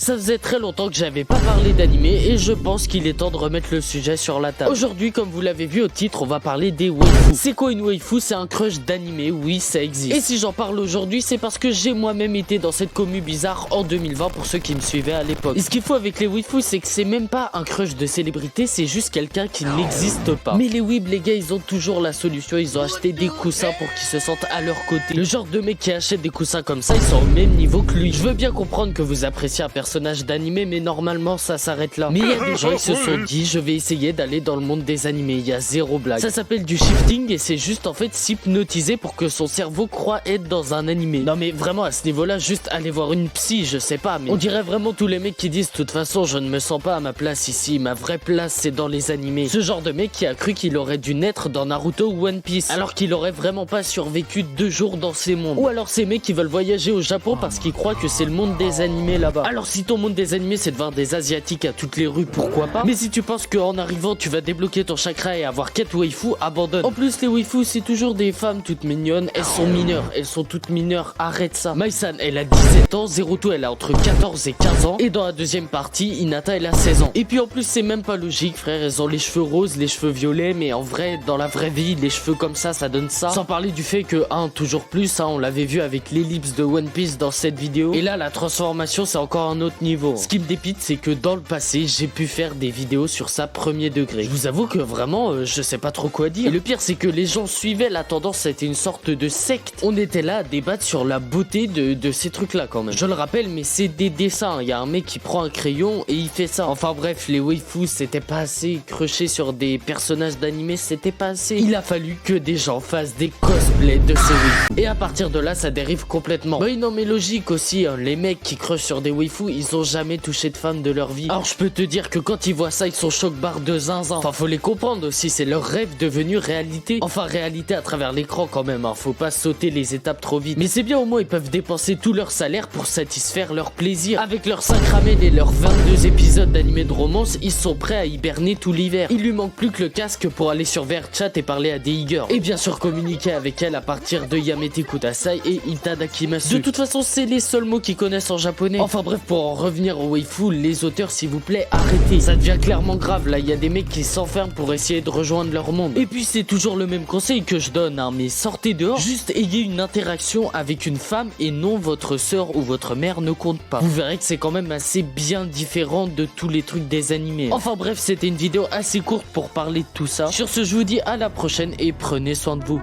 Ça faisait très longtemps que j'avais pas parlé d'animé et je pense qu'il est temps de remettre le sujet sur la table. Aujourd'hui, comme vous l'avez vu au titre, on va parler des waifus. C'est quoi une waifu? C'est un crush d'animé, oui ça existe. Et si j'en parle aujourd'hui, c'est parce que j'ai moi-même été dans cette commu bizarre en 2020 pour ceux qui me suivaient à l'époque. Et ce qu'il faut avec les waifus, c'est que c'est même pas un crush de célébrité, c'est juste quelqu'un qui n'existe pas. Mais les weebs, les gars, ils ont toujours la solution, ils ont acheté des coussins pour qu'ils se sentent à leur côté. Le genre de mec qui achète des coussins comme ça, ils sont au même niveau que lui. Je veux bien comprendre que vous appréciez un personnage d'animé, mais normalement ça s'arrête là. Mais il y a des gens qui se sont dit, je vais essayer d'aller dans le monde des animés, il y a zéro blague. Ça s'appelle du shifting et c'est juste en fait s'hypnotiser pour que son cerveau croit être dans un animé. Non mais vraiment à ce niveau-là, juste aller voir une psy, je sais pas, mais on dirait vraiment tous les mecs qui disent, de toute façon je ne me sens pas à ma place ici, ma vraie place c'est dans les animés. Ce genre de mec qui a cru qu'il aurait dû naître dans Naruto ou One Piece, alors qu'il aurait vraiment pas survécu 2 jours dans ces mondes. Ou alors ces mecs qui veulent voyager au Japon parce qu'ils croient que c'est le monde des animés là-bas. Alors si ton monde des animés c'est de voir des asiatiques à toutes les rues, pourquoi pas. Mais si tu penses qu'en arrivant tu vas débloquer ton chakra et avoir 4 waifus, abandonne. En plus les waifus c'est toujours des femmes toutes mignonnes, elles sont mineures, elles sont toutes mineures, arrête ça. Mai-san elle a 17 ans, Zeruto elle a entre 14 et 15 ans, et dans la deuxième partie Hinata elle a 16 ans. Et puis en plus c'est même pas logique frère, elles ont les cheveux roses, les cheveux violets, mais en vrai dans la vraie vie les cheveux comme ça donne ça. Sans parler du fait que toujours plus, on l'avait vu avec l'ellipse de One Piece dans cette vidéo, et là la transformation c'est encore un autre niveau. Ce qui me dépite c'est que dans le passé j'ai pu faire des vidéos sur ça premier degré. Je vous avoue que vraiment je sais pas trop quoi dire. Et le pire c'est que les gens suivaient la tendance, c'était une sorte de secte. On était là à débattre sur la beauté de ces trucs là quand même. Je le rappelle mais c'est des dessins, il y a un mec qui prend un crayon et il fait ça. Enfin bref, les waifus c'était pas assez, crushés sur des personnages d'animé c'était pas assez. Il a fallu que des gens fassent des cosplays de ces waifus. Et à partir de là ça dérive complètement. Oui non mais logique aussi, les mecs qui crushent sur des waifus ils ont jamais touché de femme de leur vie. Alors je peux te dire que quand ils voient ça ils sont choc-barre de zinzin. Enfin faut les comprendre aussi, c'est leur rêve devenu réalité. Enfin réalité à travers l'écran quand même, faut pas sauter les étapes trop vite. Mais c'est bien, au moins ils peuvent dépenser tout leur salaire pour satisfaire leur plaisir. Avec leurs 5 ramen et leurs 22 épisodes d'animé de romance, ils sont prêts à hiberner tout l'hiver. Il lui manque plus que le casque pour aller sur VRChat et parler à des e-girls. Et bien sûr communiquer avec elle à partir de Yamete Kudasai et Itada Kimasu. De toute façon c'est les seuls mots qu'ils connaissent en japonais. Enfin bref, pour en revenir au waifu, les auteurs s'il vous plaît arrêtez. Ça devient clairement grave là, il y a des mecs qui s'enferment pour essayer de rejoindre leur monde. Et puis c'est toujours le même conseil que je donne, mais sortez dehors, juste ayez une interaction avec une femme et non votre soeur ou votre mère ne compte pas. Vous verrez que c'est quand même assez bien différent de tous les trucs des animés. Enfin bref, c'était une vidéo assez courte pour parler de tout ça. Sur ce, je vous dis à la prochaine et prenez soin de vous.